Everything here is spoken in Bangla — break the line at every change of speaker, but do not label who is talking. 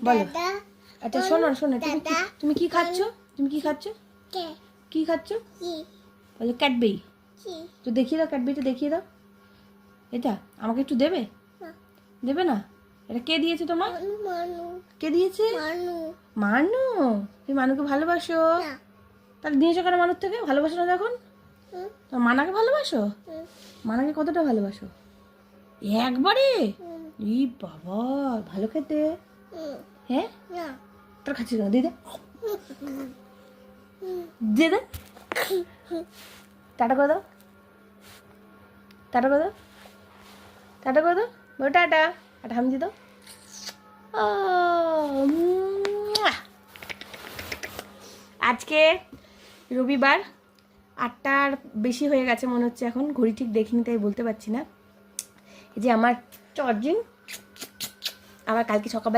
বলো। আচ্ছা শোনো শোনো, তুমি কি খাচ্ছ? তুমি কি খাচ্ছ? কি খাচ্ছ? বলে ক্যাডবেরি। তো দেখিয়ে দাও, ক্যাডবেরিটা দেখিয়ে দাও। এটা আমাকে একটু দেবে? দেবে না? এটা কে দিয়েছে তোমার? কে দিয়েছে? মানু। তুমি মানুকে ভালোবাসো? তাহলে দিয়েছো কেন মানুষ থেকে? ভালোবাসো না যখন? তোমার মানাকে ভালোবাসো? মানাকে কতটা ভালোবাসো? একবারে? ই বাবা, ভালো খেতে। হ্যাঁ, তোর খাচ্ছিস না? দিদা দিদা টাটা করে দাও, টাটা করে দাও, টাটা করে দাও, বলো টাটা। একটা হাম দিয়ে দাও। আজকে রবিবার, 8টার বেশি হয়ে গেছে মনে হচ্ছে, এখন ঘড়ি ঠিক দেখিনি তাই বলতে পারছি না। এই যে আমার চার্জিং, আবার কালকে সকালবেলা